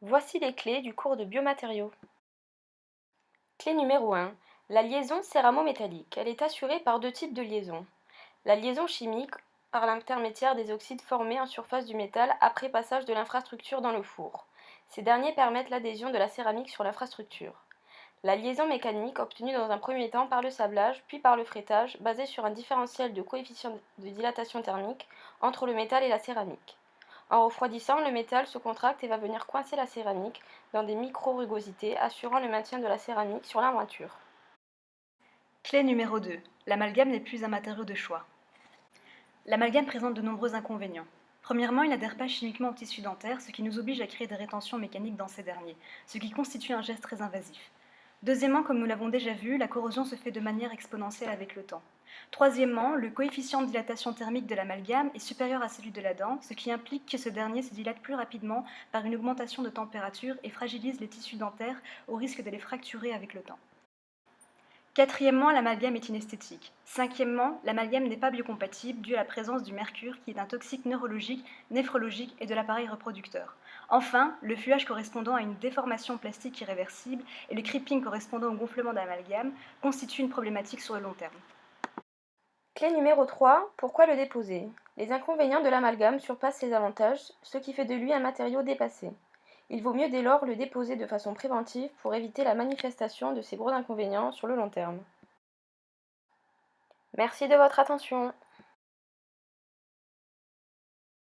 Voici les clés du cours de biomatériaux. Clé numéro 1. La liaison céramo-métallique. Elle est assurée par deux types de liaisons. La liaison chimique, par l'intermédiaire des oxydes formés en surface du métal après passage de l'infrastructure dans le four. Ces derniers permettent l'adhésion de la céramique sur l'infrastructure. La liaison mécanique, obtenue dans un premier temps par le sablage, puis par le frettage, basée sur un différentiel de coefficient de dilatation thermique entre le métal et la céramique. En refroidissant, le métal se contracte et va venir coincer la céramique dans des micro-rugosités, assurant le maintien de la céramique sur l'armature. Clé numéro 2. L'amalgame n'est plus un matériau de choix. L'amalgame présente de nombreux inconvénients. Premièrement, il n'adhère pas chimiquement au tissu dentaire, ce qui nous oblige à créer des rétentions mécaniques dans ces derniers, ce qui constitue un geste très invasif. Deuxièmement, comme nous l'avons déjà vu, la corrosion se fait de manière exponentielle avec le temps. Troisièmement, le coefficient de dilatation thermique de l'amalgame est supérieur à celui de la dent, ce qui implique que ce dernier se dilate plus rapidement par une augmentation de température et fragilise les tissus dentaires au risque de les fracturer avec le temps. Quatrièmement, l'amalgame est inesthétique. Cinquièmement, l'amalgame n'est pas biocompatible dû à la présence du mercure qui est un toxique neurologique, néphrologique et de l'appareil reproducteur. Enfin, le fluage correspondant à une déformation plastique irréversible et le crimping correspondant au gonflement d'amalgame constituent une problématique sur le long terme. Clé numéro 3. Pourquoi le déposer? Les inconvénients de l'amalgame surpassent les avantages, ce qui fait de lui un matériau dépassé. Il vaut mieux dès lors le déposer de façon préventive pour éviter la manifestation de ces gros inconvénients sur le long terme. Merci de votre attention.